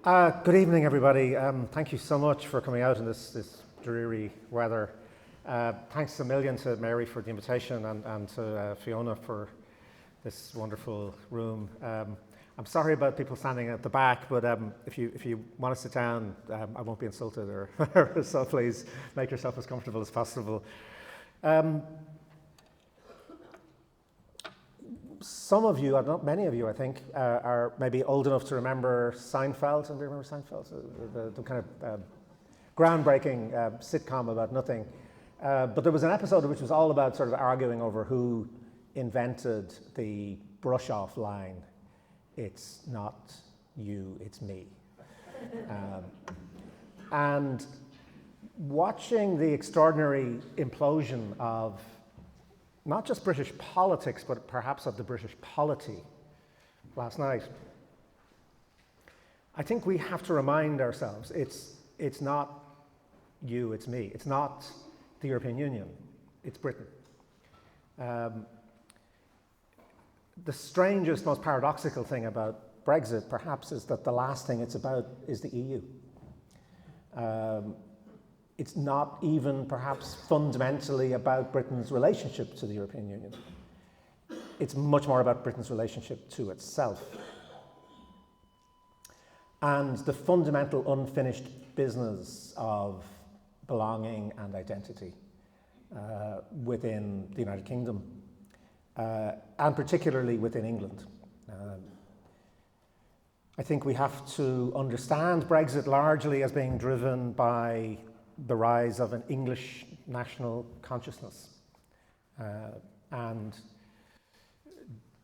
Good evening, everybody. Thank you so much for coming out in this dreary weather. Thanks a million to Mary for the invitation and to Fiona for this wonderful room. I'm sorry about people standing at the back, but if you want to sit down, I won't be insulted, or so please make yourself as comfortable as possible. Some of you, not many of you, I think, are maybe old enough to remember Seinfeld. Anybody remember Seinfeld? The kind of groundbreaking sitcom about nothing. But there was an episode which was all about sort of arguing over who invented the brush-off line. It's not you, it's me. And watching the extraordinary implosion of not just British politics, but perhaps of the British polity last night, I think we have to remind ourselves it's not you, it's me. It's not the European Union, it's Britain. The strangest, most paradoxical thing about Brexit, perhaps, is that the last thing it's about is the EU. It's not even, perhaps, fundamentally about Britain's relationship to the European Union. It's much more about Britain's relationship to itself. And the fundamental unfinished business of belonging and identity within the United Kingdom, and particularly within England. I think we have to understand Brexit largely as being driven by the rise of an English national consciousness. And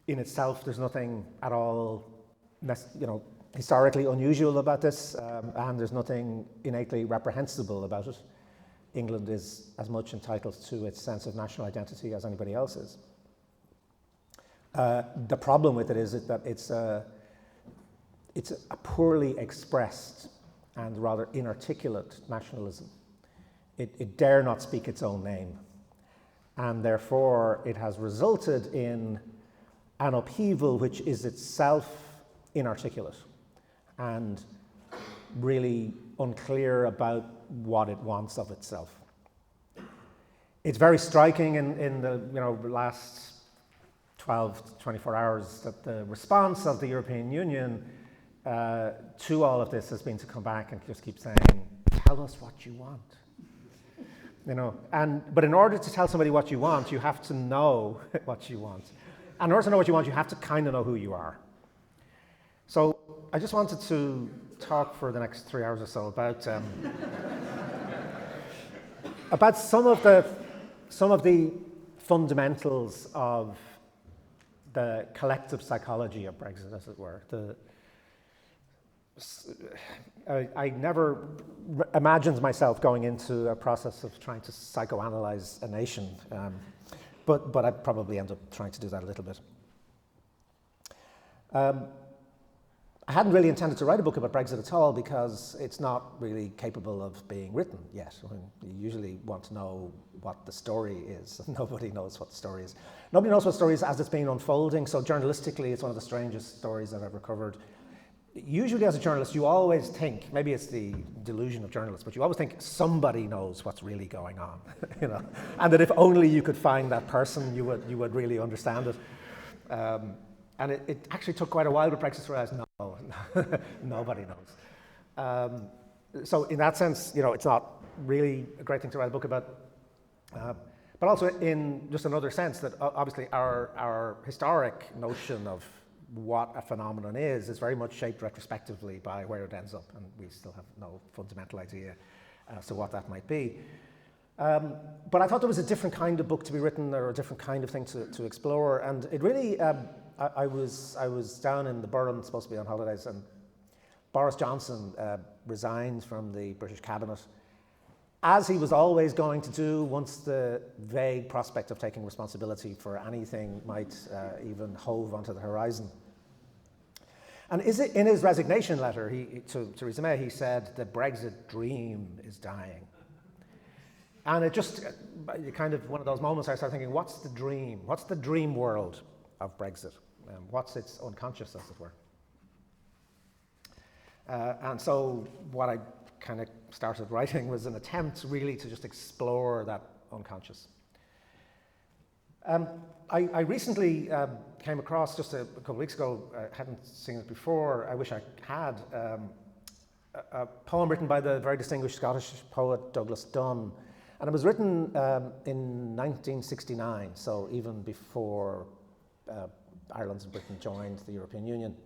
in itself, there's nothing at all historically unusual about this, and there's nothing innately reprehensible about it. England is as much entitled to its sense of national identity as anybody else is. The problem with it is that it's a poorly expressed and rather inarticulate nationalism. It dare not speak its own name, and therefore it has resulted in an upheaval which is itself inarticulate and really unclear about what it wants of itself. It's very striking in the last 12 to 24 hours that the response of the European Union to all of this has been to come back and just keep saying, tell us what you want. But in order to tell somebody what you want, you have to know what you want. And in order to know what you want, you have to kind of know who you are. So I just wanted to talk for the next 3 hours or so about about some of the fundamentals of the collective psychology of Brexit, as it were. I never imagined myself going into a process of trying to psychoanalyze a nation, but I'd probably end up trying to do that a little bit. I hadn't really intended to write a book about Brexit at all because it's not really capable of being written yet. You usually want to know what the story is. Nobody knows what the story is. Nobody knows what the story is as it's been unfolding, so journalistically it's one of the strangest stories I've ever covered. Usually as a journalist, you always think, maybe it's the delusion of journalists, but you always think somebody knows what's really going on, and that if only you could find that person, you would really understand it. And it actually took quite a while with Brexit to realize, no, nobody knows. So in that sense, it's not really a great thing to write a book about, but also in just another sense that obviously our historic notion of what a phenomenon is very much shaped retrospectively by where it ends up, and we still have no fundamental idea as to what that might be. But I thought there was a different kind of book to be written, or a different kind of thing to explore, and it really, I was down in the Burren, supposed to be on holidays, and Boris Johnson resigned from the British cabinet, as he was always going to do once the vague prospect of taking responsibility for anything might even hove onto the horizon. And in his resignation letter to Theresa May, he said, the Brexit dream is dying. And it just, kind of one of those moments I started thinking, what's the dream? What's the dream world of Brexit? What's its unconscious, as it were? And so what I kind of started writing was an attempt really to just explore that unconscious. I recently came across, just a couple of weeks ago, I hadn't seen it before, I wish I had, a poem written by the very distinguished Scottish poet Douglas Dunn. And it was written in 1969, so even before Ireland and Britain joined the European Union.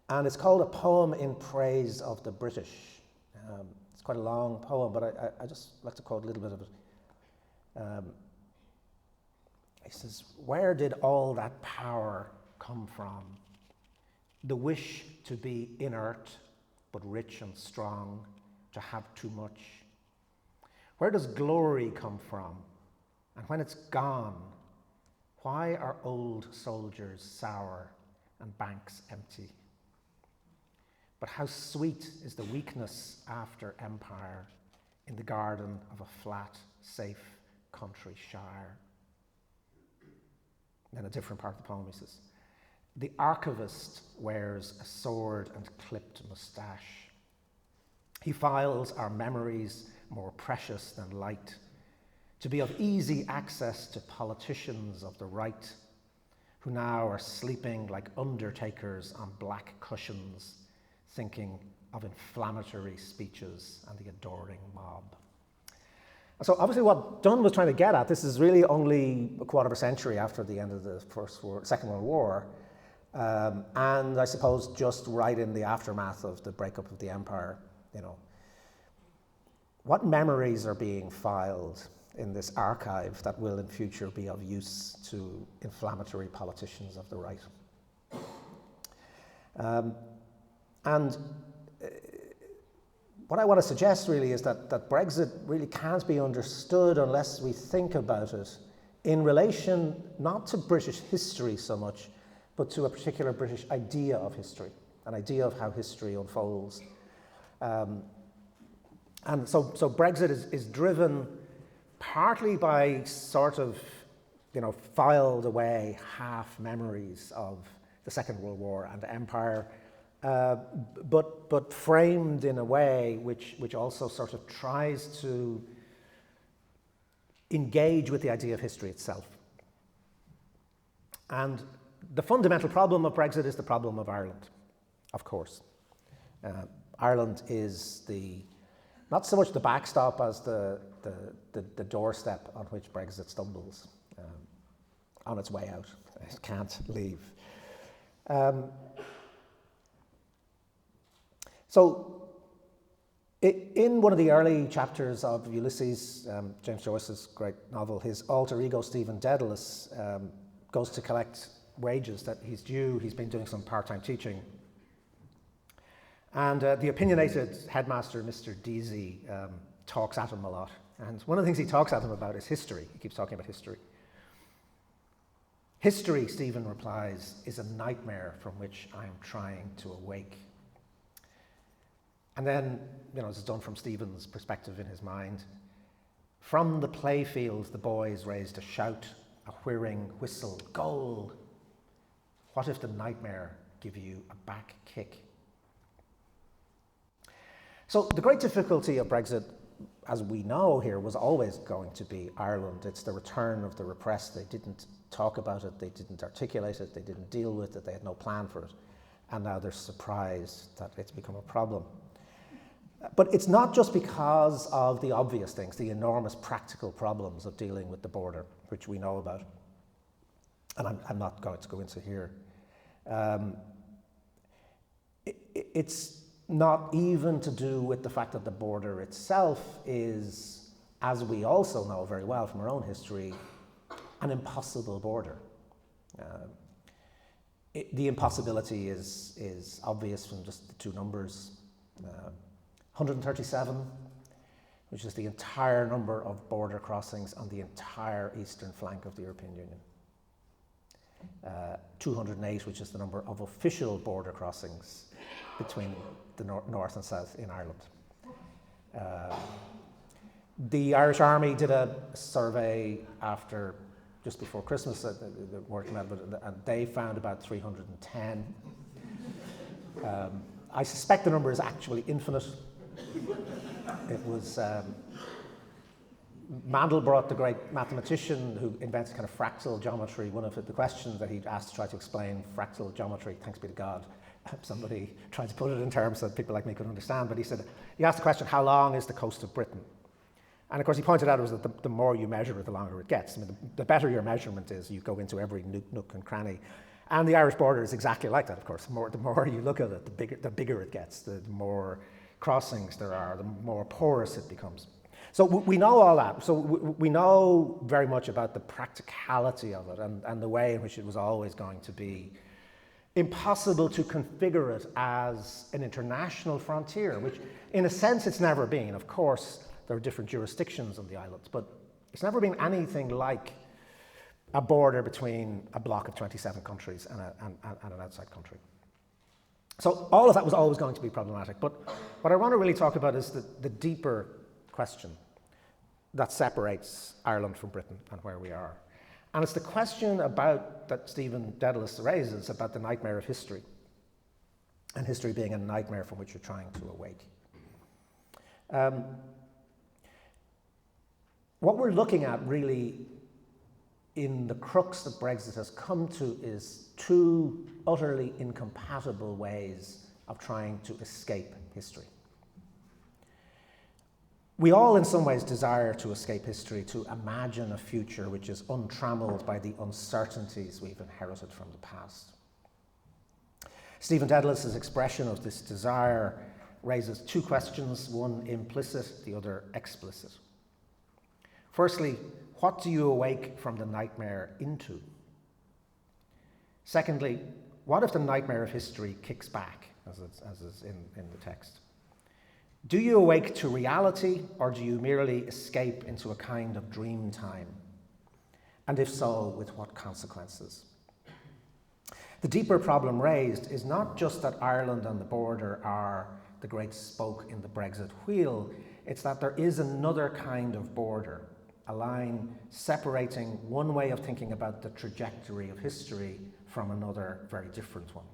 And it's called A Poem in Praise of the British. It's quite a long poem, but I just like to quote a little bit of it. He says, "Where did all that power come from? The wish to be inert, but rich and strong, to have too much. Where does glory come from? And when it's gone, why are old soldiers sour and banks empty? But how sweet is the weakness after empire in the garden of a flat, safe country shire." Then a different part of the poem, he says, "The archivist wears a sword and clipped moustache. He files our memories more precious than light, to be of easy access to politicians of the right, who now are sleeping like undertakers on black cushions, thinking of inflammatory speeches and the adoring mob." So obviously what Dunn was trying to get at, this is really only a quarter of a century after the end of the Second World War, and I suppose just right in the aftermath of the breakup of the empire, you know. What memories are being filed in this archive that will in future be of use to inflammatory politicians of the right? And what I want to suggest really is that Brexit really can't be understood unless we think about it in relation not to British history so much, but to a particular British idea of history, an idea of how history unfolds. And so Brexit is driven partly by sort of, you know, filed away half memories of the Second World War and empire, but framed in a way which also sort of tries to engage with the idea of history itself. And the fundamental problem of Brexit is the problem of Ireland, of course. Ireland is not so much the backstop as the doorstep on which Brexit stumbles on its way out. It can't leave. So in one of the early chapters of Ulysses, James Joyce's great novel, his alter ego, Stephen Dedalus, goes to collect wages that he's due. He's been doing some part-time teaching. And the opinionated headmaster, Mr. Deasy, talks at him a lot. And one of the things he talks at him about is history. He keeps talking about history. "History," Stephen replies, "is a nightmare from which I am trying to awake." And then, you know, this is done from Stephen's perspective in his mind. "From the playfield, the boys raised a shout, a whirring whistle, goal. What if the nightmare give you a back kick?" So the great difficulty of Brexit, as we know here, was always going to be Ireland. It's the return of the repressed. They didn't talk about it, they didn't articulate it, they didn't deal with it, they had no plan for it. And now they're surprised that it's become a problem. But it's not just because of the obvious things, the enormous practical problems of dealing with the border, which we know about, and I'm not going to go into here. It's not even to do with the fact that the border itself is, as we also know very well from our own history, an impossible border. The impossibility is obvious from just the two numbers. 137, which is the entire number of border crossings on the entire eastern flank of the European Union. 208, which is the number of official border crossings between the north and south in Ireland. The Irish Army did a survey just before Christmas, and they found about 310. I suspect the number is actually infinite. It was Mandelbrot, the great mathematician who invented kind of fractal geometry. One of the questions that he asked to try to explain fractal geometry, thanks be to God, somebody tried to put it in terms that people like me could understand, but he asked the question, how long is the coast of Britain? And of course he pointed out that the more you measure it, the longer it gets. I mean, the better your measurement is, you go into every nook and cranny. And the Irish border is exactly like that, of course. The more you look at it, the bigger it gets, the more crossings there are, the more porous it becomes. So we know all that. So we know very much about the practicality of it and the way in which it was always going to be impossible to configure it as an international frontier, which in a sense it's never been. Of course, there are different jurisdictions on the islands, but it's never been anything like a border between a bloc of 27 countries and an outside country. So all of that was always going to be problematic. But what I want to really talk about is the deeper question that separates Ireland from Britain and where we are. And it's the question that Stephen Dedalus raises about the nightmare of history, and history being a nightmare from which you're trying to awake. What we're looking at really in the crux that Brexit has come to is two utterly incompatible ways of trying to escape history. We all in some ways desire to escape history, to imagine a future which is untrammeled by the uncertainties we've inherited from the past. Stephen Dedalus's expression of this desire raises two questions, one implicit, the other explicit. Firstly, what do you awake from the nightmare into? Secondly, what if the nightmare of history kicks back, as is in the text? Do you awake to reality, or do you merely escape into a kind of dream time? And if so, with what consequences? The deeper problem raised is not just that Ireland and the border are the great spoke in the Brexit wheel, it's that there is another kind of border, a line separating one way of thinking about the trajectory of history from another very different one.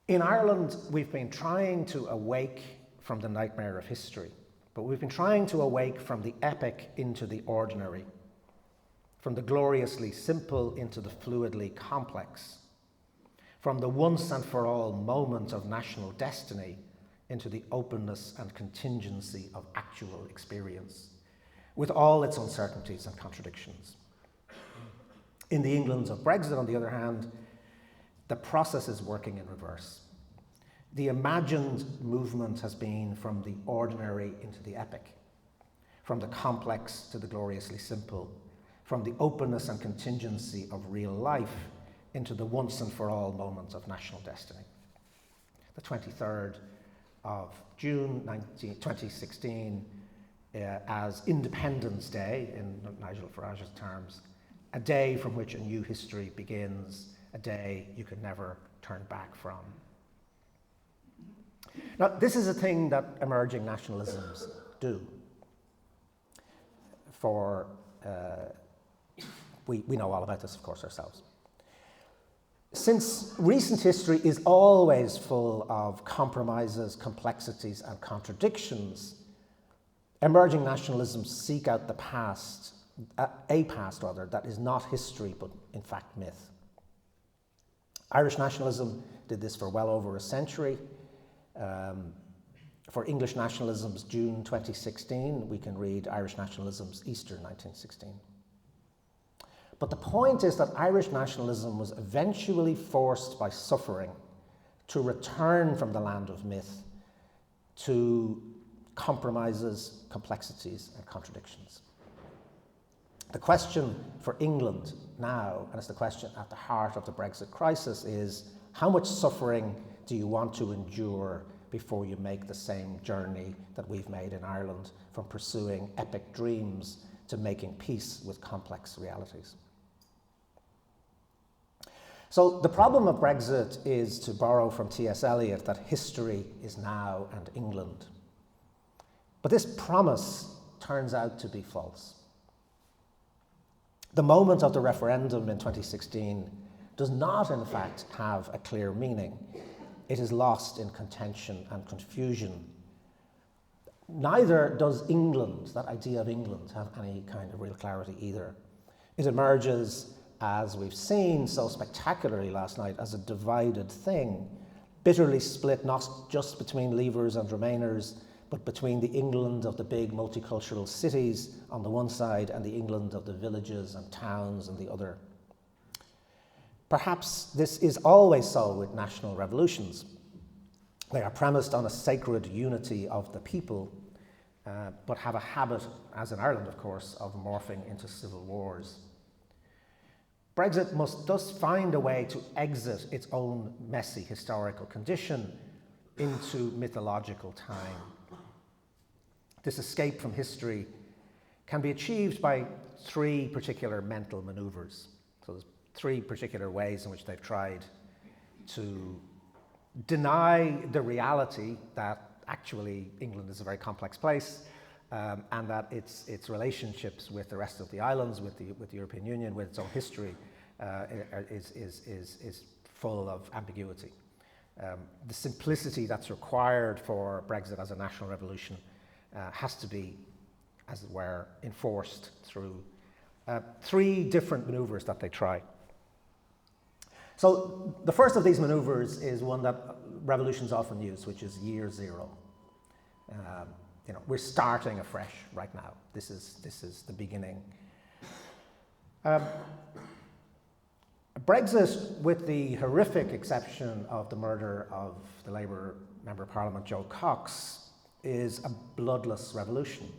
In Ireland, we've been trying to awake from the nightmare of history, but we've been trying to awake from the epic into the ordinary, from the gloriously simple into the fluidly complex, from the once and for all moment of national destiny into the openness and contingency of actual experience, with all its uncertainties and contradictions. In the England of Brexit, on the other hand, the process is working in reverse. The imagined movement has been from the ordinary into the epic, from the complex to the gloriously simple, from the openness and contingency of real life into the once and for all moment of national destiny. The 23rd of June 2016 as Independence Day, in Nigel Farage's terms, a day from which a new history begins, a day you can never turn back from. Now, this is a thing that emerging nationalisms do. We know all about this, of course, ourselves. Since recent history is always full of compromises, complexities, and contradictions, emerging nationalisms seek out the past, a past rather, that is not history, but in fact myth. Irish nationalism did this for well over a century. For English nationalism's June 2016, we can read Irish nationalism's Easter 1916. But the point is that Irish nationalism was eventually forced by suffering to return from the land of myth to compromises, complexities, and contradictions. The question for England now, and it's the question at the heart of the Brexit crisis, is how much suffering do you want to endure before you make the same journey that we've made in Ireland, from pursuing epic dreams to making peace with complex realities? So the problem of Brexit is, to borrow from T.S. Eliot, that history is now and England. But this promise turns out to be false. The moment of the referendum in 2016 does not, in fact, have a clear meaning. It is lost in contention and confusion. Neither does England, that idea of England, have any kind of real clarity either. It emerges, as we've seen so spectacularly last night, as a divided thing, bitterly split not just between Leavers and Remainers, but between the England of the big multicultural cities on the one side and the England of the villages and towns on the other. Perhaps this is always so with national revolutions. They are premised on a sacred unity of the people, but have a habit, as in Ireland of course, of morphing into civil wars. Brexit must thus find a way to exit its own messy historical condition into mythological time. This escape from history can be achieved by three particular mental maneuvers. So there's three particular ways in which they've tried to deny the reality that actually England is a very complex place, and that its relationships with the rest of the islands, with the European Union, with its own history, is full of ambiguity. The simplicity that's required for Brexit as a national revolution has to be, as it were, enforced through three different maneuvers that they try. So the first of these maneuvers is one that revolutions often use, which is year zero. We're starting afresh right now. This is the beginning. Brexit, with the horrific exception of the murder of the Labour Member of Parliament Joe Cox, is a bloodless revolution.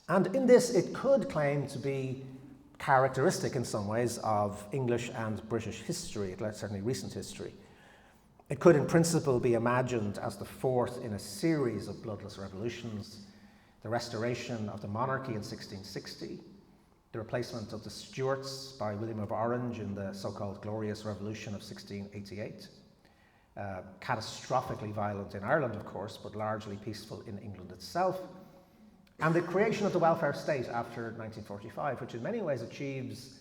And in this, it could claim to be characteristic in some ways of English and British history, certainly recent history. It could in principle be imagined as the fourth in a series of bloodless revolutions: the restoration of the monarchy in 1660, the replacement of the Stuarts by William of Orange in the so-called Glorious Revolution of 1688, catastrophically violent in Ireland, of course, but largely peaceful in England itself, and the creation of the welfare state after 1945, which in many ways achieves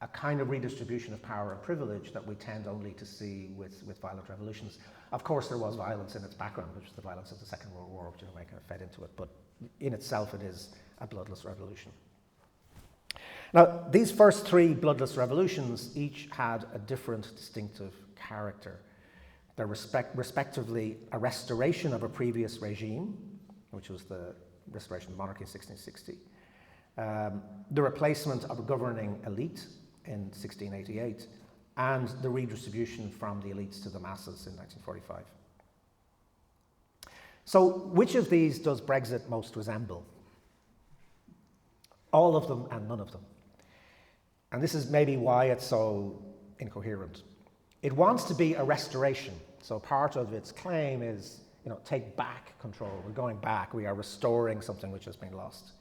a kind of redistribution of power and privilege that we tend only to see with violent revolutions. Of course, there was violence in its background, which was the violence of the Second World War, which kind of fed into it, but in itself it is a bloodless revolution. Now, these first three bloodless revolutions each had a different distinctive character. They're respectively a restoration of a previous regime, which was the restoration of the monarchy in 1660, the replacement of a governing elite in 1688, and the redistribution from the elites to the masses in 1945. So, which of these does Brexit most resemble? All of them and none of them. And this is maybe why it's so incoherent. It wants to be a restoration. So part of its claim is, take back control. We're going back. We are restoring something which has been lost.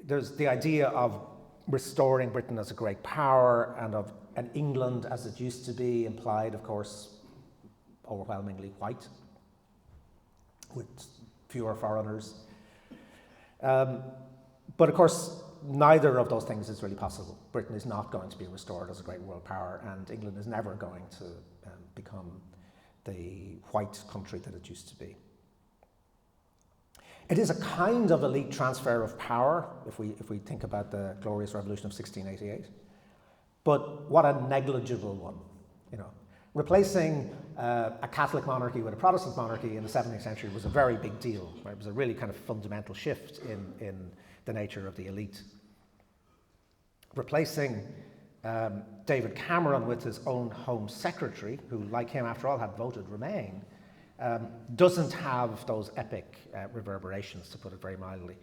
There's the idea of restoring Britain as a great power and of an England as it used to be, implied, of course, overwhelmingly white, with fewer foreigners. But of course, neither of those things is really possible. Britain is not going to be restored as a great world power, and England is never going to become the white country that it used to be. It is a kind of elite transfer of power, if we think about the Glorious Revolution of 1688, but what a negligible one. Replacing a Catholic monarchy with a Protestant monarchy in the 17th century was a very big deal. Right? It was a really kind of fundamental shift in the nature of the elite. Replacing David Cameron with his own Home Secretary, who, like him, after all, had voted Remain, doesn't have those epic reverberations, to put it very mildly.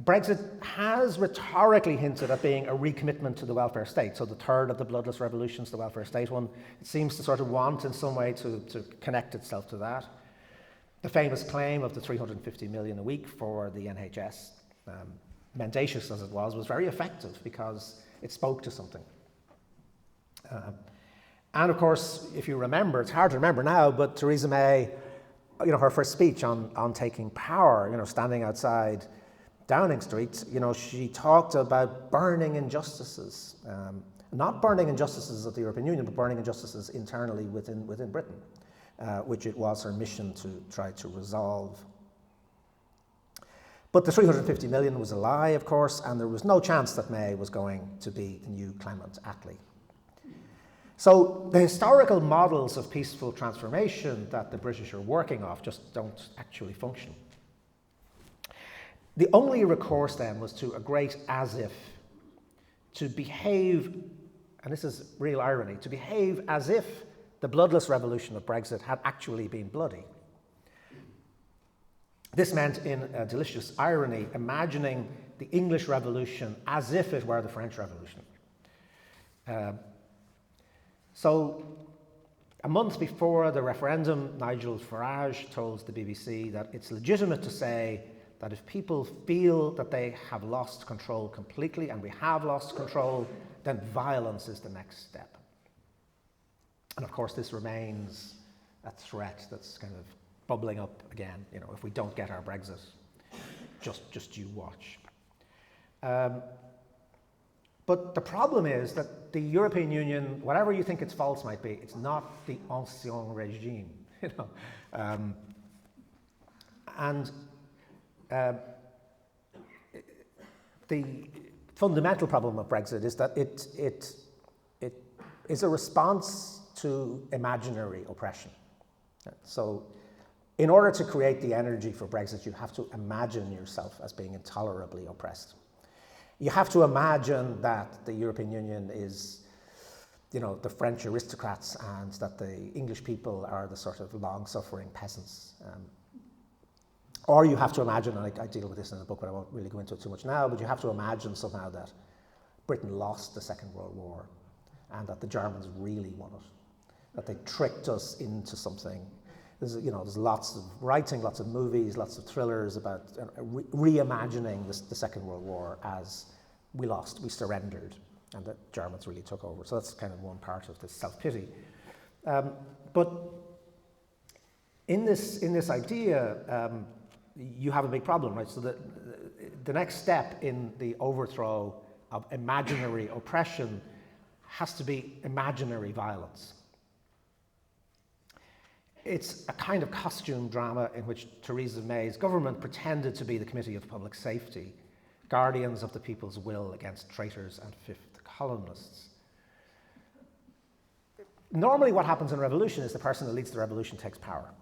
Brexit has rhetorically hinted at being a recommitment to the welfare state. So the third of the bloodless revolutions, the welfare state one, it seems to sort of want in some way to connect itself to that. The famous claim of the 350 million a week for the NHS, mendacious as it was very effective because it spoke to something. And of course, if you remember, it's hard to remember now, but Theresa May, her first speech on taking power, standing outside Downing Street, she talked about burning injustices, not burning injustices of the European Union, but burning injustices internally within Britain, which it was her mission to try to resolve. But the 350 million was a lie, of course, and there was no chance that May was going to be the new Clement Attlee. So the historical models of peaceful transformation that the British are working off just don't actually function. The only recourse then was to a great as if, to behave, and this is real irony, to behave as if the bloodless revolution of Brexit had actually been bloody. This meant, in a delicious irony, imagining the English Revolution as if it were the French Revolution. So, a month before the referendum, Nigel Farage told the BBC that it's legitimate to say that if people feel that they have lost control completely, and we have lost control, then violence is the next step. And of course, this remains a threat that's kind of bubbling up again. If we don't get our Brexit, just you watch. But the problem is that the European Union, whatever you think its faults might be, it's not the ancien regime. The fundamental problem of Brexit is that it is a response to imaginary oppression. So, in order to create the energy for Brexit, you have to imagine yourself as being intolerably oppressed. You have to imagine that the European Union is, the French aristocrats, and that the English people are the sort of long-suffering peasants. Or you have to imagine, and I deal with this in the book, but I won't really go into it too much now, but you have to imagine somehow that Britain lost the Second World War and that the Germans really won it, that they tricked us into something. There's lots of writing, lots of movies, lots of thrillers about reimagining the Second World War as we lost, we surrendered, and the Germans really took over. So that's kind of one part of this self-pity. But in this idea, you have a big problem, right? So the next step in the overthrow of imaginary oppression has to be imaginary violence. It's a kind of costume drama in which Theresa May's government pretended to be the Committee of Public Safety, guardians of the people's will against traitors and fifth columnists. Normally what happens in a revolution is the person that leads the revolution takes power.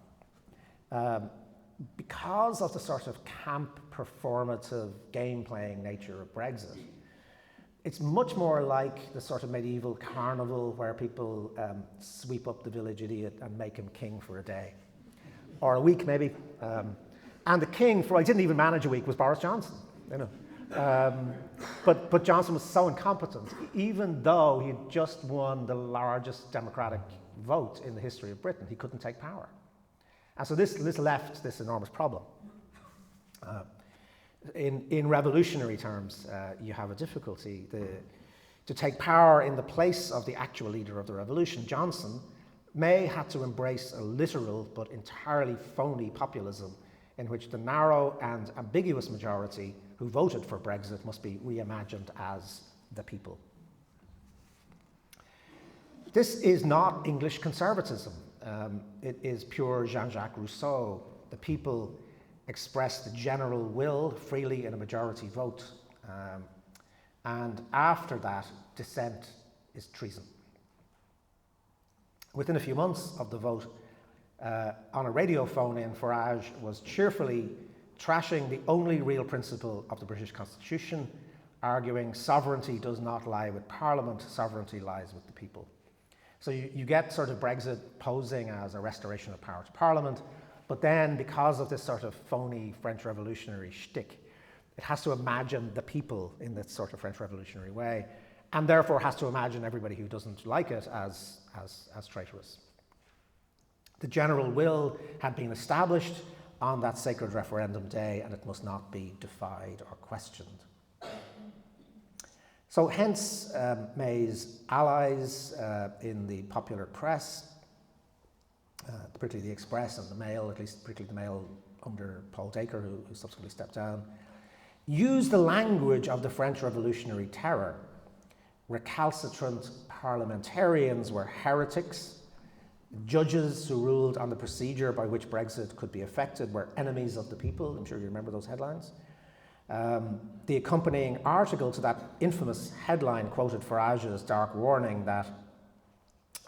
Because of the sort of camp performative game-playing nature of Brexit, it's much more like the sort of medieval carnival where people sweep up the village idiot and make him king for a day, or a week maybe. And the king, he didn't even manage a week, was Boris Johnson. But Johnson was so incompetent, even though he'd just won the largest democratic vote in the history of Britain, he couldn't take power. And so this left this enormous problem. In revolutionary terms, you have a difficulty. To take power in the place of the actual leader of the revolution, Johnson, May had to embrace a literal but entirely phony populism in which the narrow and ambiguous majority who voted for Brexit must be reimagined as the people. This is not English conservatism. It is pure Jean-Jacques Rousseau. The people express the general will freely in a majority vote, and after that, dissent is treason. Within a few months of the vote, on a radio phone-in, Farage was cheerfully trashing the only real principle of the British Constitution, arguing sovereignty does not lie with Parliament, sovereignty lies with the people. So you get sort of Brexit posing as a restoration of power to Parliament, but then because of this sort of phony French revolutionary shtick, it has to imagine the people in this sort of French revolutionary way, and therefore has to imagine everybody who doesn't like it as traitorous. The general will had been established on that sacred referendum day, and it must not be defied or questioned. So hence May's allies in the popular press, particularly the Express and the Mail, at least particularly the Mail under Paul Dacre, who subsequently stepped down, used the language of the French Revolutionary Terror. Recalcitrant parliamentarians were heretics. Judges who ruled on the procedure by which Brexit could be effected were enemies of the people. I'm sure you remember those headlines. The accompanying article to that infamous headline quoted Farage's dark warning that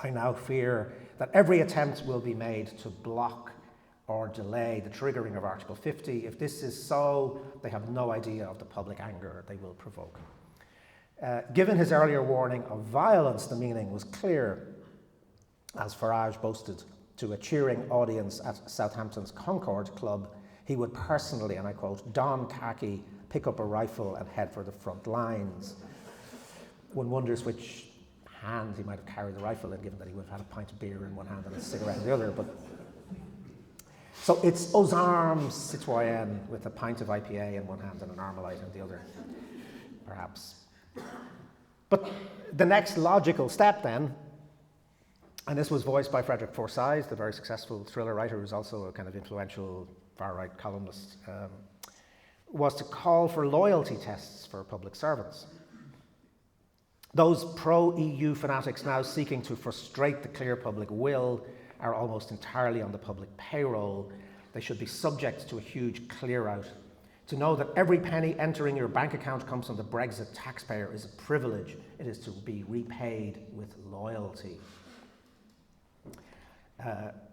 I now fear that every attempt will be made to block or delay the triggering of Article 50. If this is so, they have no idea of the public anger they will provoke. Given his earlier warning of violence, the meaning was clear, as Farage boasted to a cheering audience at Southampton's Concord Club. He would personally, and I quote, don khaki, pick up a rifle and head for the front lines. One wonders which hand he might have carried the rifle in, given that he would have had a pint of beer in one hand and a cigarette in the other. But so it's aux armes, citoyen, with a pint of IPA in one hand and an Armalite in the other, perhaps. But the next logical step then, and this was voiced by Frederick Forsyth, the very successful thriller writer who's also a kind of influential far-right columnist, was to call for loyalty tests for public servants. Those pro-EU fanatics now seeking to frustrate the clear public will are almost entirely on the public payroll. They should be subject to a huge clear-out. To know that every penny entering your bank account comes from the Brexit taxpayer is a privilege. It is to be repaid with loyalty.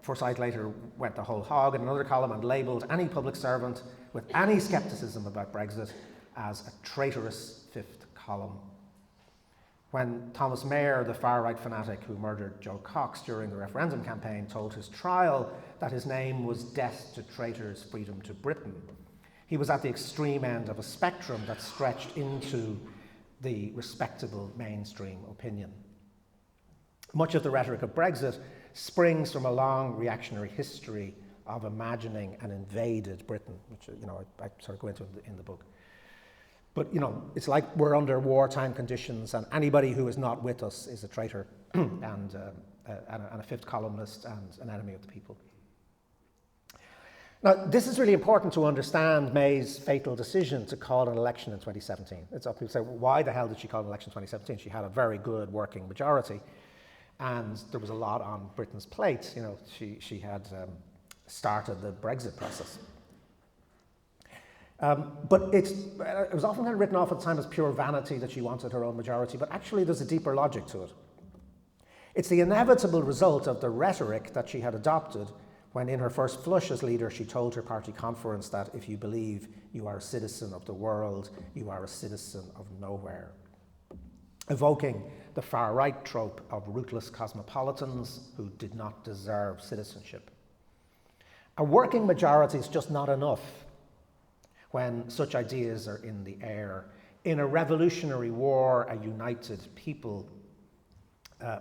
Forsyth later went the whole hog in another column and labelled any public servant with any scepticism about Brexit as a traitorous fifth column. When Thomas Mayer, the far-right fanatic who murdered Joe Cox during the referendum campaign, told his trial that his name was death to traitors, freedom to Britain, he was at the extreme end of a spectrum that stretched into the respectable mainstream opinion. Much of the rhetoric of Brexit springs from a long reactionary history of imagining an invaded Britain, which I sort of go into in the book. But it's like we're under wartime conditions, and anybody who is not with us is a traitor and a fifth columnist and an enemy of the people. Now, this is really important to understand May's fatal decision to call an election in 2017. It's up to say, well, why the hell did she call an election in 2017? She had a very good working majority, and there was a lot on Britain's plate. She had started the Brexit process. But it was often kind of written off at the time as pure vanity that she wanted her own majority, but actually there's a deeper logic to it. It's the inevitable result of the rhetoric that she had adopted when in her first flush as leader she told her party conference that if you believe you are a citizen of the world, you are a citizen of nowhere, evoking the far-right trope of rootless cosmopolitans who did not deserve citizenship. A working majority is just not enough when such ideas are in the air. In a revolutionary war, a united people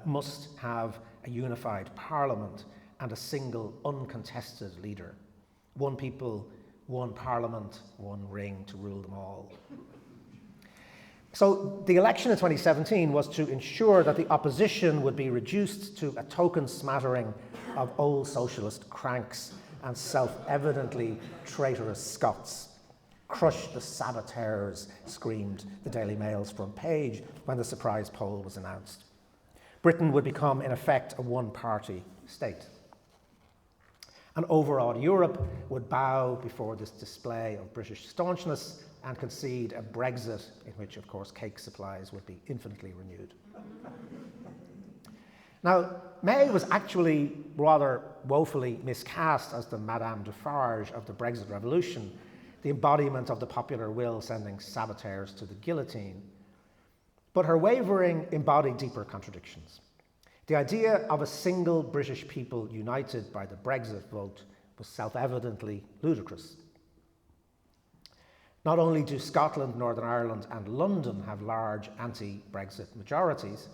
must have a unified parliament and a single uncontested leader. One people, one parliament, one ring to rule them all. So the election in 2017 was to ensure that the opposition would be reduced to a token smattering of old socialist cranks and self-evidently traitorous Scots. Crush the saboteurs, screamed the Daily Mail's front page when the surprise poll was announced. Britain would become, in effect, a one-party state. And overawed Europe would bow before this display of British staunchness and concede a Brexit in which, of course, cake supplies would be infinitely renewed. Now, May was actually rather woefully miscast as the Madame Defarge of the Brexit Revolution, the embodiment of the popular will sending saboteurs to the guillotine. But her wavering embodied deeper contradictions. The idea of a single British people united by the Brexit vote was self-evidently ludicrous. Not only do Scotland, Northern Ireland and London have large anti-Brexit majorities,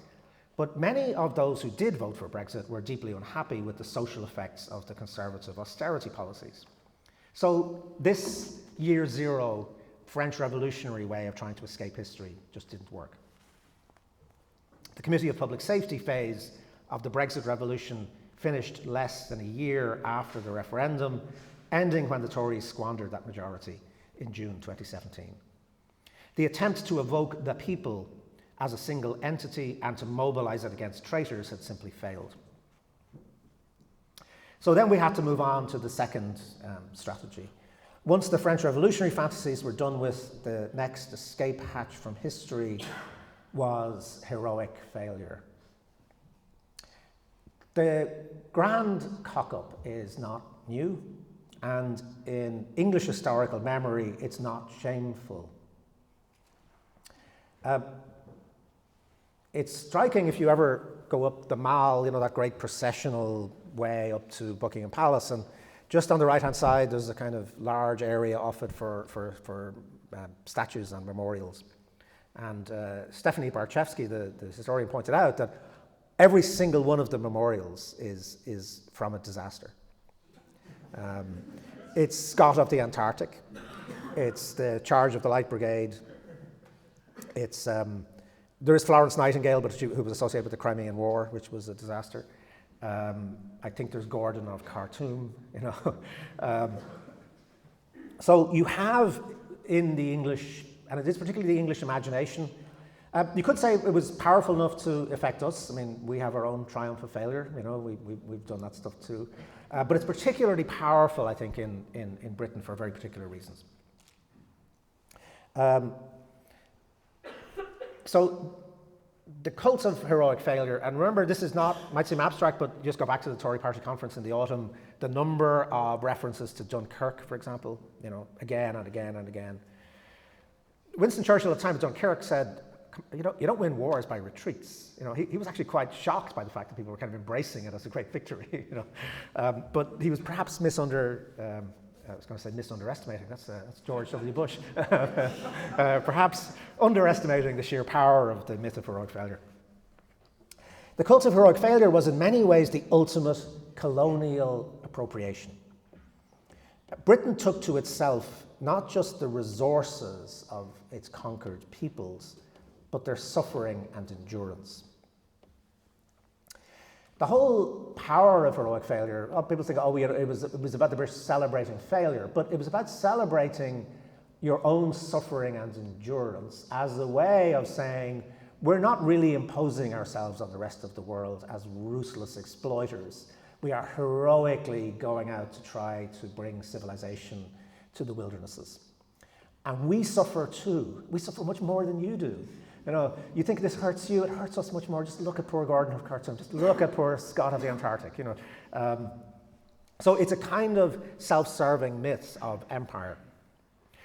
but many of those who did vote for Brexit were deeply unhappy with the social effects of the Conservative austerity policies. So this year zero French revolutionary way of trying to escape history just didn't work. The Committee of Public Safety phase of the Brexit revolution finished less than a year after the referendum, ending when the Tories squandered that majority in June 2017. The attempt to evoke the people as a single entity and to mobilize it against traitors had simply failed. So then we had to move on to the second strategy. Once the French revolutionary fantasies were done with, the next escape hatch from history was heroic failure. The grand cock-up is not new, and in English historical memory, it's not shameful. It's striking if you ever go up the Mall, you know, that great processional way up to Buckingham Palace, and just on the right-hand side, there's a kind of large area off it for statues and memorials. And Stephanie Barchevsky, the historian, pointed out that every single one of the memorials is from a disaster. It's Scott of the Antarctic. It's the Charge of the Light Brigade. It's there is Florence Nightingale, but who was associated with the Crimean War, which was a disaster. I think there's Gordon of Khartoum, you know. So you have in the English, and it is particularly the English imagination, you could say it was powerful enough to affect us. I mean, we have our own triumph of failure, you know, we've done that stuff too. But it's particularly powerful, I think, in Britain for very particular reasons. So the cult of heroic failure, and remember, this is not, might seem abstract, but just go back to the Tory party conference in the autumn, the number of references to Dunkirk, for example, you know, again and again and again. Winston Churchill at the time of Dunkirk said, you don't win wars by retreats. You know, he was actually quite shocked by the fact that people were kind of embracing it as a great victory, you know. But he was perhaps misunderestimating, that's George W. Bush, perhaps underestimating the sheer power of the myth of heroic failure. The cult of heroic failure was in many ways the ultimate colonial appropriation. Britain took to itself not just the resources of its conquered peoples, but their suffering and endurance. The whole power of heroic failure, people think, it was about the British celebrating failure, but it was about celebrating your own suffering and endurance as a way of saying, we're not really imposing ourselves on the rest of the world as ruthless exploiters. We are heroically going out to try to bring civilization to the wildernesses. And we suffer too. We suffer much more than you do. You know, you think this hurts you, it hurts us much more. Just look at poor Gordon of Khartoum, just look at poor Scott of the Antarctic, you know. So it's a kind of self-serving myth of empire,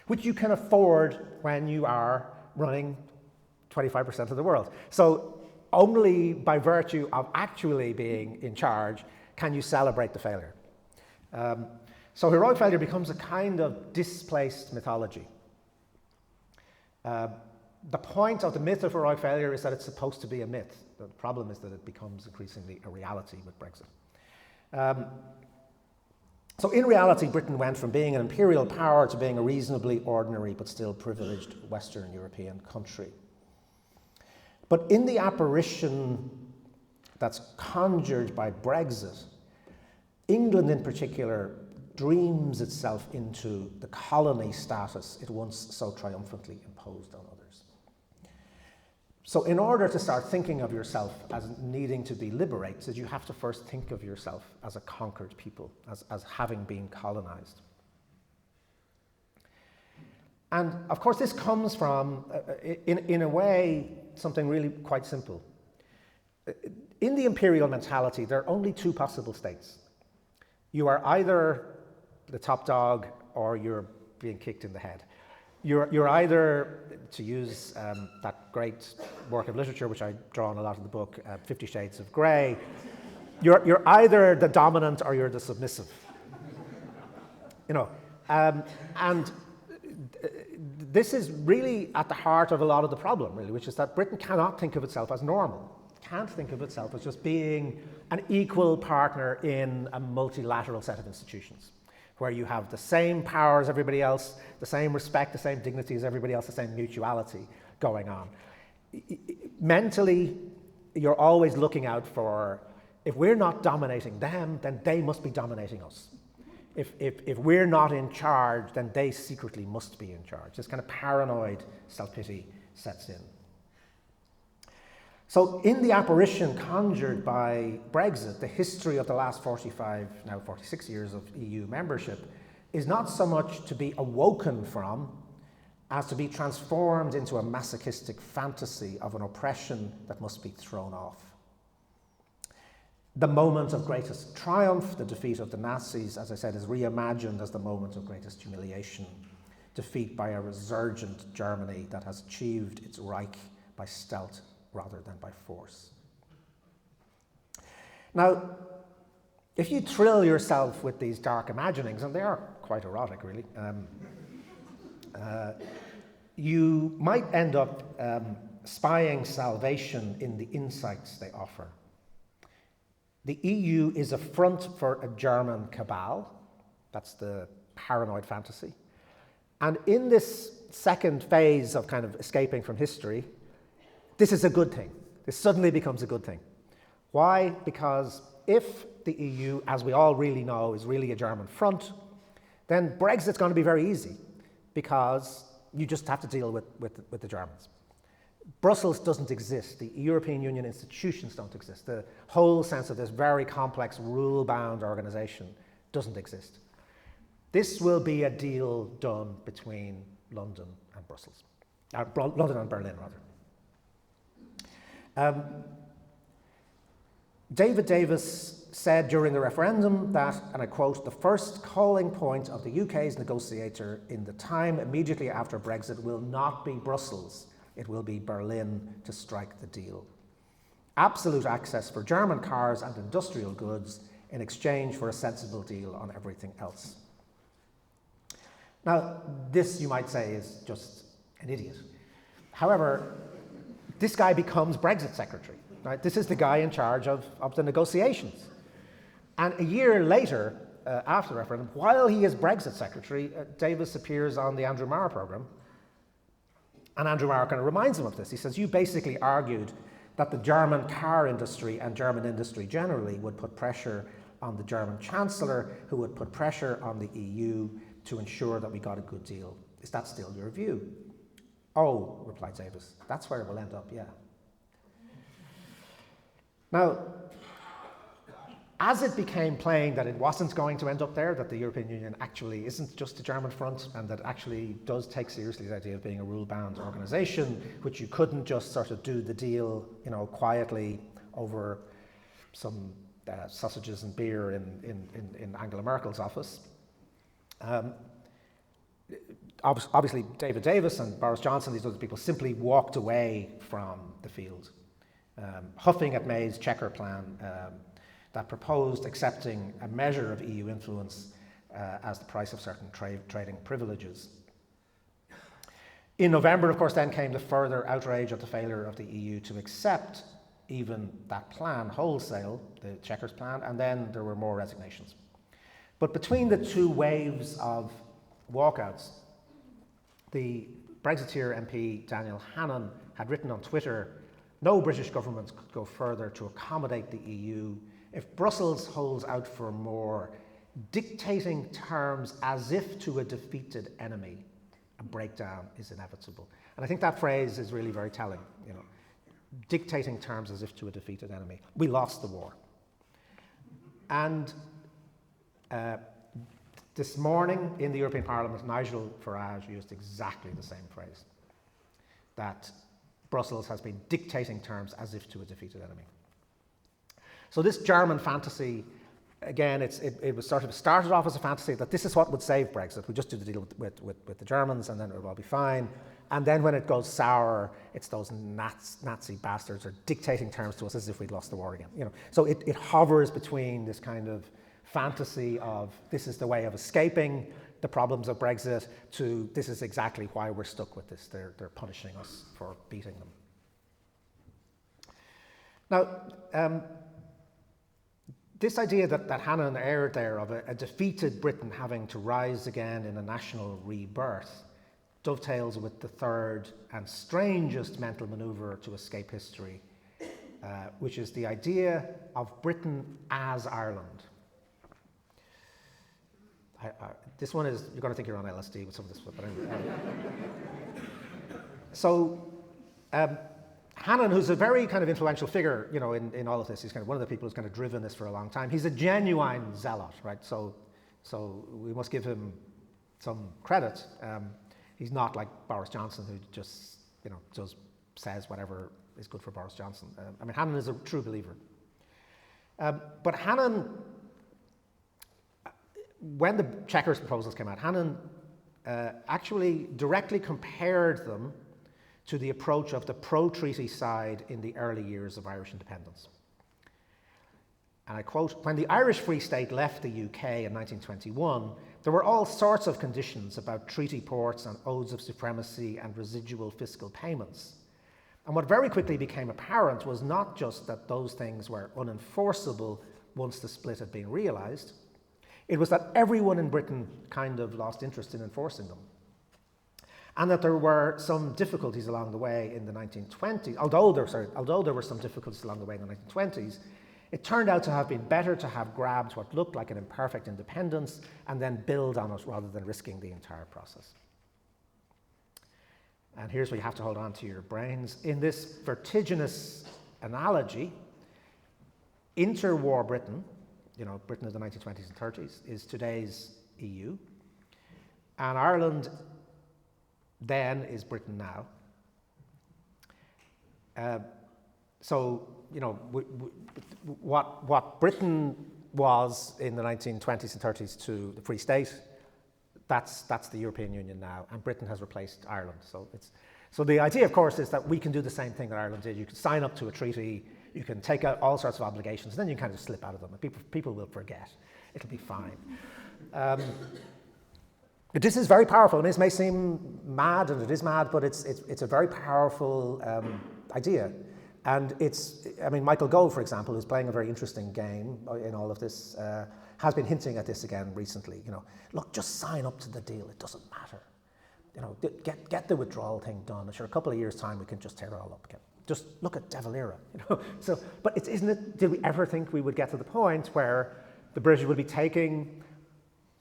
which you can afford when you are running 25% of the world. So only by virtue of actually being in charge can you celebrate the failure. So heroic failure becomes a kind of displaced mythology. The point of the myth of heroic failure is that it's supposed to be a myth. The problem is that it becomes increasingly a reality with Brexit. So in reality, Britain went from being an imperial power to being a reasonably ordinary but still privileged Western European country. But in the apparition that's conjured by Brexit, England in particular dreams itself into the colony status it once so triumphantly imposed on others. So in order to start thinking of yourself as needing to be liberated, you have to first think of yourself as a conquered people, as having been colonized. And of course this comes from, in a way, something really quite simple. In the imperial mentality, there are only two possible states. You are either the top dog or you're being kicked in the head. You're either, to use that great work of literature, which I draw on a lot in the book, 50 Shades of Grey, you're either the dominant or you're the submissive. You know, and this is really at the heart of a lot of the problem, really, which is that Britain cannot think of itself as normal. It can't think of itself as just being an equal partner in a multilateral set of institutions, where you have the same power as everybody else, the same respect, the same dignity as everybody else, the same mutuality going on. Mentally, you're always looking out for, if we're not dominating them, then they must be dominating us. If we're not in charge, then they secretly must be in charge. This kind of paranoid self-pity sets in. So in the apparition conjured by Brexit, the history of the last 45, now 46 years of EU membership is not so much to be awoken from as to be transformed into a masochistic fantasy of an oppression that must be thrown off. The moment of greatest triumph, the defeat of the Nazis, as I said, is reimagined as the moment of greatest humiliation, defeat by a resurgent Germany that has achieved its Reich by stealth rather than by force. Now, if you thrill yourself with these dark imaginings, and they are quite erotic really, you might end up spying salvation in the insights they offer. The EU is a front for a German cabal. That's the paranoid fantasy. And in this second phase of kind of escaping from history, this is a good thing. This suddenly becomes a good thing. Why? Because if the EU, as we all really know, is really a German front, then Brexit's going to be very easy because you just have to deal with the Germans. Brussels doesn't exist. The European Union institutions don't exist. The whole sense of this very complex, rule-bound organization doesn't exist. This will be a deal done between London and Brussels. London and Berlin, rather. David Davis said during the referendum that, and I quote, "The first calling point of the UK's negotiator in the time immediately after Brexit will not be Brussels. It will be Berlin to strike the deal. Absolute access for German cars and industrial goods in exchange for a sensible deal on everything else." Now, this, you might say, is just an idiot. However, this guy becomes Brexit secretary. Right? This is the guy in charge of the negotiations. And a year later, after the referendum, while he is Brexit secretary, Davis appears on the Andrew Marr programme. And Andrew Marr kind of reminds him of this. He says, "You basically argued that the German car industry and German industry generally would put pressure on the German Chancellor, who would put pressure on the EU to ensure that we got a good deal. Is that still your view?" "Oh," replied Davis, "that's where it will end up, yeah." Now, as it became plain that it wasn't going to end up there, that the European Union actually isn't just a German front, and that actually does take seriously the idea of being a rule-bound organisation, which you couldn't just sort of do the deal, quietly over some sausages and beer in Angela Merkel's office. Obviously, David Davis and Boris Johnson, these other people, simply walked away from the field, huffing at May's Chequer plan that proposed accepting a measure of EU influence as the price of certain trading privileges. In November, of course, then came the further outrage of the failure of the EU to accept even that plan wholesale, the Chequers plan, and then there were more resignations. But between the two waves of walkouts, the Brexiteer MP Daniel Hannan had written on Twitter, "No British government could go further to accommodate the EU. If Brussels holds out for more, dictating terms as if to a defeated enemy, a breakdown is inevitable." And I think that phrase is really very telling, dictating terms as if to a defeated enemy. We lost the war. And this morning in the European Parliament, Nigel Farage used exactly the same phrase, that Brussels has been dictating terms as if to a defeated enemy. So this German fantasy, again, it was sort of started off as a fantasy that this is what would save Brexit. We just do the deal with the Germans and then it will all be fine. And then when it goes sour, it's those Nazi bastards are dictating terms to us as if we'd lost the war again. So it hovers between this kind of fantasy of this is the way of escaping the problems of Brexit to this is exactly why we're stuck with this. They're punishing us for beating them. Now, this idea that Hannan aired there of a defeated Britain having to rise again in a national rebirth dovetails with the third and strangest mental manoeuvre to escape history, which is the idea of Britain as Ireland. this one is, you're going to think you're on LSD with some of this, but anyway. So, Hannon, who's a very kind of influential figure, you know, in all of this, he's kind of one of the people who's kind of driven this for a long time. He's a genuine zealot, right? So we must give him some credit. He's not like Boris Johnson, who just, you know, just says whatever is good for Boris Johnson. I mean, Hannon is a true believer. But Hannon, when the Chequers proposals came out, Hannon actually directly compared them to the approach of the pro-treaty side in the early years of Irish independence. And I quote, "When the Irish Free State left the UK in 1921, there were all sorts of conditions about treaty ports and oaths of supremacy and residual fiscal payments. And what very quickly became apparent was not just that those things were unenforceable once the split had been realised, it was that everyone in Britain kind of lost interest in enforcing them. And that there were some difficulties along the way in the 1920s, although there were some difficulties along the way in the 1920s, it turned out to have been better to have grabbed what looked like an imperfect independence and then build on it rather than risking the entire process." And here's where you have to hold on to your brains. In this vertiginous analogy, interwar Britain, you know, Britain of the 1920s and 30s, is today's EU, and Ireland then is Britain now. So, you know, what Britain was in the 1920s and 30s to the Free State, that's the European Union now, and Britain has replaced Ireland. So the idea, of course, is that we can do the same thing that Ireland did. You can sign up to a treaty, you can take out all sorts of obligations, and then you can kind of slip out of them, and people will forget. It'll be fine. But this is very powerful. I mean, this may seem mad, and it is mad, but it's a very powerful idea. And I mean, Michael Gove, for example, who's playing a very interesting game in all of this, has been hinting at this again recently. You know, look, just sign up to the deal. It doesn't matter. You know, get the withdrawal thing done. Sure, a couple of years' time, we can just tear it all up again. Just look at De Valera, you know. So, but isn't it? Did we ever think we would get to the point where the British would be taking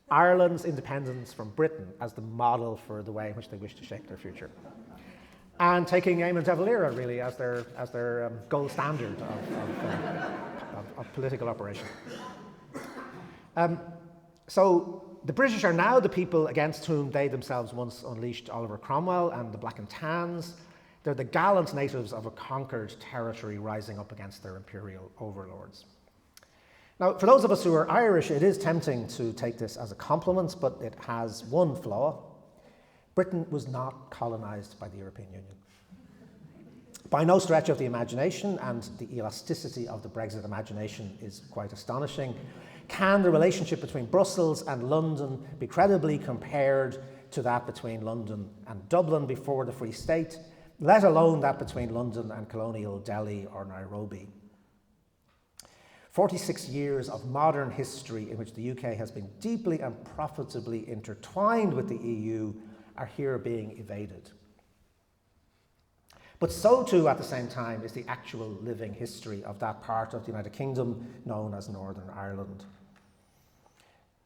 Ireland's independence from Britain as the model for the way in which they wish to shape their future, and taking Eamon de Valera really as their gold standard of political operation? So the British are now the people against whom they themselves once unleashed Oliver Cromwell and the Black and Tans. They're the gallant natives of a conquered territory rising up against their imperial overlords. Now, for those of us who are Irish, it is tempting to take this as a compliment, but it has one flaw. Britain was not colonised by the European Union. By no stretch of the imagination, and the elasticity of the Brexit imagination is quite astonishing, can the relationship between Brussels and London be credibly compared to that between London and Dublin before the Free State, let alone that between London and colonial Delhi or Nairobi? 46 years of modern history in which the UK has been deeply and profitably intertwined with the EU are here being evaded. But so too, at the same time, is the actual living history of that part of the United Kingdom known as Northern Ireland.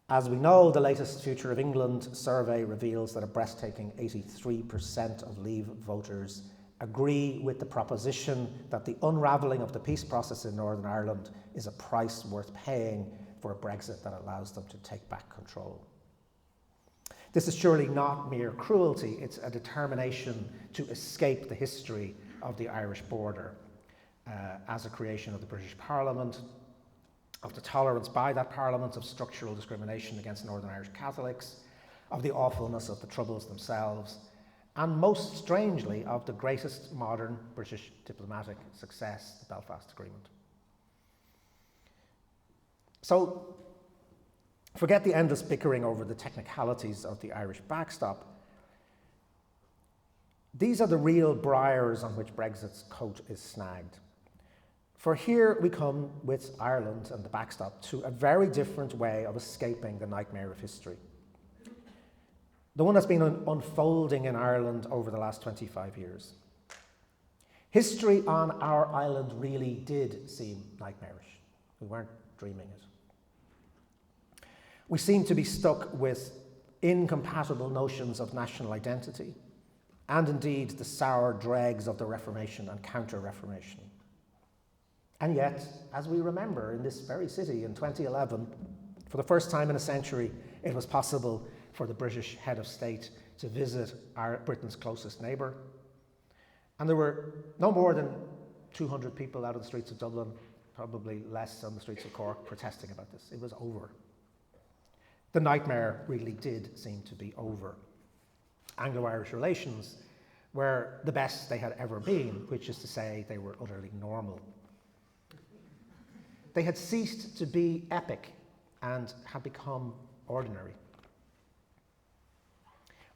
As we know, the latest Future of England survey reveals that a breathtaking 83% of Leave voters agree with the proposition that the unravelling of the peace process in Northern Ireland is a price worth paying for a Brexit that allows them to take back control. This is surely not mere cruelty, it's a determination to escape the history of the Irish border as a creation of the British Parliament, of the tolerance by that Parliament of structural discrimination against Northern Irish Catholics, of the awfulness of the Troubles themselves, and most strangely, of the greatest modern British diplomatic success, the Belfast Agreement. So, forget the endless bickering over the technicalities of the Irish backstop. These are the real briars on which Brexit's coat is snagged. For here we come with Ireland and the backstop to a very different way of escaping the nightmare of history. The one that's been unfolding in Ireland over the last 25 years. History on our island really did seem nightmarish. We weren't dreaming it. We seem to be stuck with incompatible notions of national identity, and indeed the sour dregs of the Reformation and Counter-Reformation. And yet, as we remember, in this very city in 2011, for the first time in a century, it was possible for the British head of state to visit Britain's closest neighbour. And there were no more than 200 people out on the streets of Dublin, probably less on the streets of Cork, protesting about this. It was over. The nightmare really did seem to be over. Anglo-Irish relations were the best they had ever been, which is to say they were utterly normal. They had ceased to be epic and had become ordinary.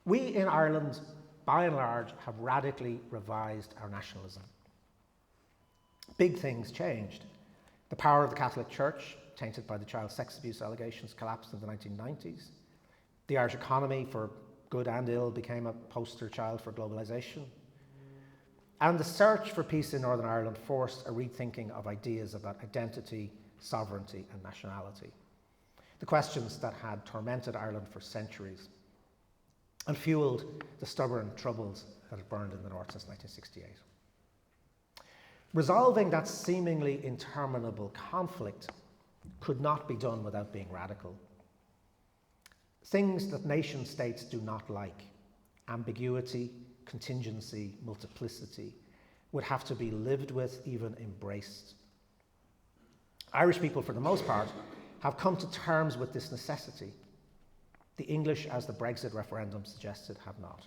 We in Ireland, by and large, have radically revised our nationalism. Big things changed. The power of the Catholic Church, tainted by the child sex abuse allegations, collapsed in the 1990s. The Irish economy, for good and ill, became a poster child for globalisation. And the search for peace in Northern Ireland forced a rethinking of ideas about identity, sovereignty and nationality. The questions that had tormented Ireland for centuries and fueled the stubborn troubles that had burned in the north since 1968. Resolving that seemingly interminable conflict could not be done without being radical. Things that nation states do not like, ambiguity, contingency, multiplicity, would have to be lived with, even embraced. Irish people, for the most part, have come to terms with this necessity. The English, as the Brexit referendum suggested, have not.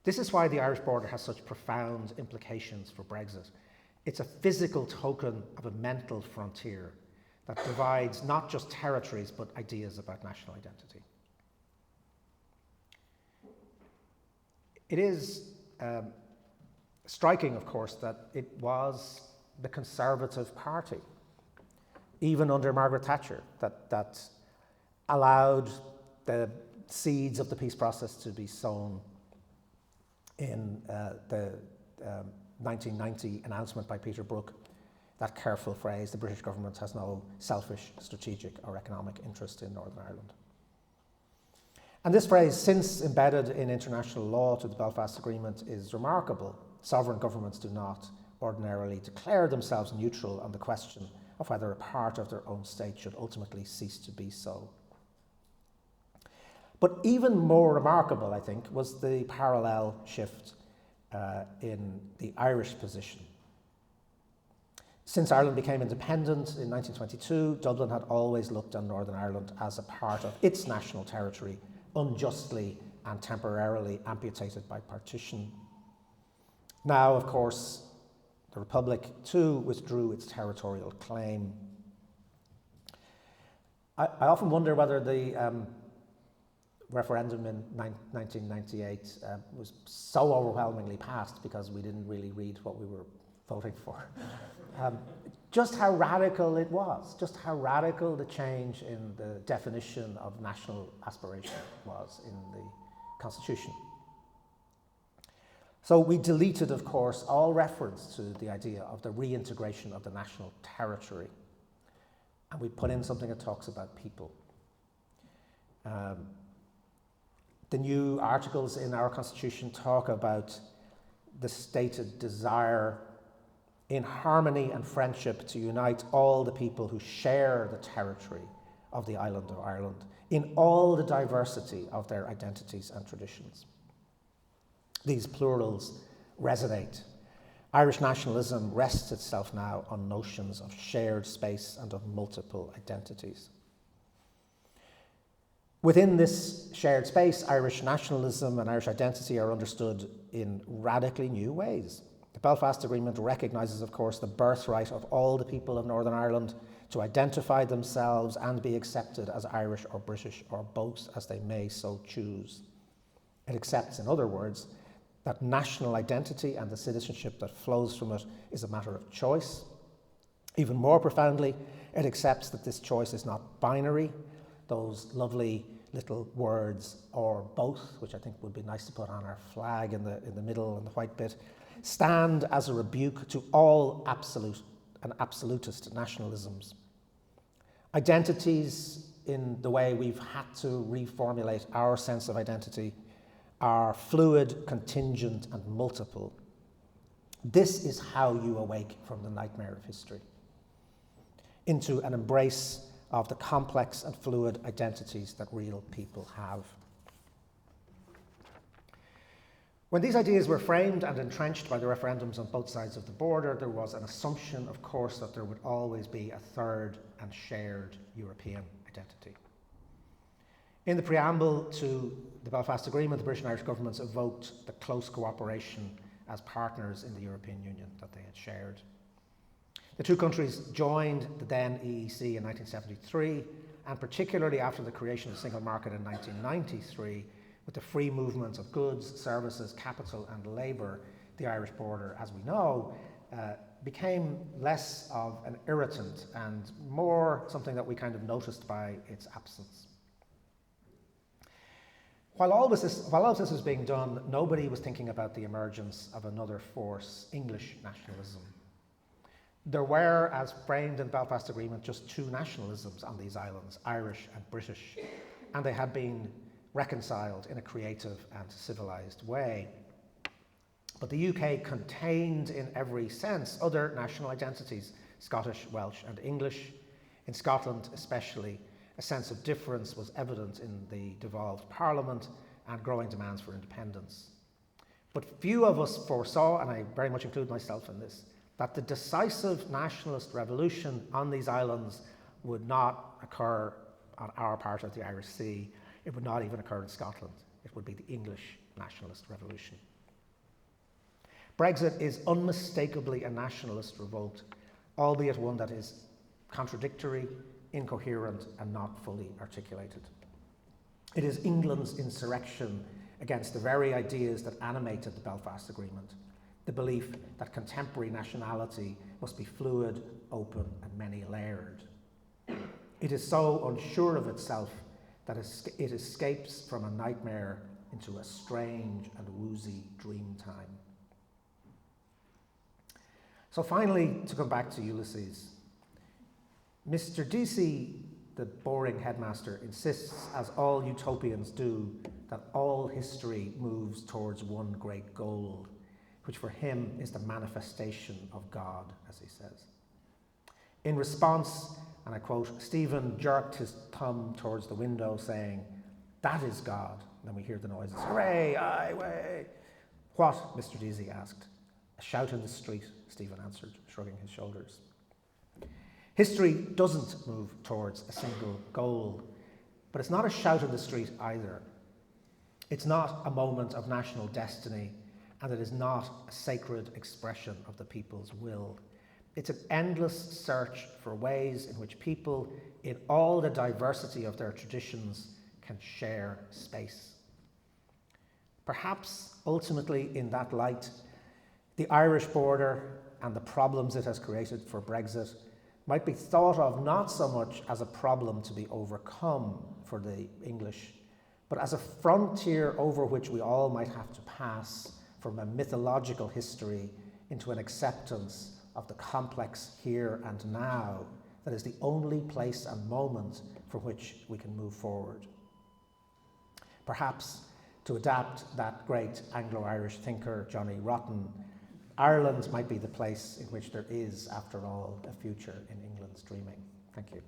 This is why the Irish border has such profound implications for Brexit. It's a physical token of a mental frontier that divides not just territories, but ideas about national identity. It is striking, of course, that it was the Conservative Party, even under Margaret Thatcher, that allowed the seeds of the peace process to be sown in the 1990 announcement by Peter Brook, that careful phrase, the British government has no selfish, strategic or economic interest in Northern Ireland. And this phrase, since embedded in international law to the Belfast Agreement, is remarkable. Sovereign governments do not ordinarily declare themselves neutral on the question of whether a part of their own state should ultimately cease to be so. But even more remarkable, I think, was the parallel shift in the Irish position. Since Ireland became independent in 1922, Dublin had always looked on Northern Ireland as a part of its national territory, unjustly and temporarily amputated by partition. Now, of course, the Republic too withdrew its territorial claim. I often wonder whether the referendum in 1998 was so overwhelmingly passed because we didn't really read what we were voting for. Just how radical it was, just how radical the change in the definition of national aspiration was in the Constitution. So we deleted, of course, all reference to the idea of the reintegration of the national territory, and we put in something that talks about people. The new articles in our Constitution talk about the stated desire in harmony and friendship to unite all the people who share the territory of the island of Ireland in all the diversity of their identities and traditions. These plurals resonate. Irish nationalism rests itself now on notions of shared space and of multiple identities. Within this shared space, Irish nationalism and Irish identity are understood in radically new ways. The Belfast Agreement recognises, of course, the birthright of all the people of Northern Ireland to identify themselves and be accepted as Irish or British or both as they may so choose. It accepts, in other words, that national identity and the citizenship that flows from it is a matter of choice. Even more profoundly, it accepts that this choice is not binary. Those lovely little words, or both, which I think would be nice to put on our flag in the middle and the white bit, stand as a rebuke to all absolute and absolutist nationalisms. Identities in the way we've had to reformulate our sense of identity are fluid, contingent, and multiple. This is how you awake from the nightmare of history into an embrace of the complex and fluid identities that real people have. When these ideas were framed and entrenched by the referendums on both sides of the border, there was an assumption, of course, that there would always be a third and shared European identity. In the preamble to the Belfast Agreement, the British and Irish governments evoked the close cooperation as partners in the European Union that they had shared. The two countries joined the then EEC in 1973, and particularly after the creation of the single market in 1993, with the free movement of goods, services, capital and labour, the Irish border, as we know, became less of an irritant and more something that we kind of noticed by its absence. While all of this was being done, nobody was thinking about the emergence of another force, English nationalism. There were, as framed in the Belfast Agreement, just two nationalisms on these islands, Irish and British, and they had been reconciled in a creative and civilised way. But the UK contained in every sense other national identities, Scottish, Welsh and English. In Scotland especially, a sense of difference was evident in the devolved Parliament and growing demands for independence. But few of us foresaw, and I very much include myself in this, that the decisive nationalist revolution on these islands would not occur on our part of the Irish Sea. It would not even occur in Scotland. It would be the English nationalist revolution. Brexit is unmistakably a nationalist revolt, albeit one that is contradictory, incoherent, and not fully articulated. It is England's insurrection against the very ideas that animated the Belfast Agreement, the belief that contemporary nationality must be fluid, open, and many-layered. It is so unsure of itself that it escapes from a nightmare into a strange and woozy dream time. So finally, to come back to Ulysses, Mr. Deasy, the boring headmaster, insists, as all utopians do, that all history moves towards one great goal, which for him is the manifestation of God, as he says. In response, and I quote, Stephen jerked his thumb towards the window saying, "That is God." And then we hear the noises, "Hooray, aye, way." "What?" Mr. Deasy asked. "A shout in the street," Stephen answered, shrugging his shoulders. History doesn't move towards a single goal, but it's not a shout in the street either. It's not a moment of national destiny, and it is not a sacred expression of the people's will. It's an endless search for ways in which people, in all the diversity of their traditions, can share space. Perhaps, ultimately, in that light, the Irish border and the problems it has created for Brexit might be thought of not so much as a problem to be overcome for the English, but as a frontier over which we all might have to pass from a mythological history into an acceptance of the complex here and now that is the only place and moment from which we can move forward. Perhaps, to adapt that great Anglo-Irish thinker, Johnny Rotten, Ireland might be the place in which there is, after all, a future in England's dreaming. Thank you.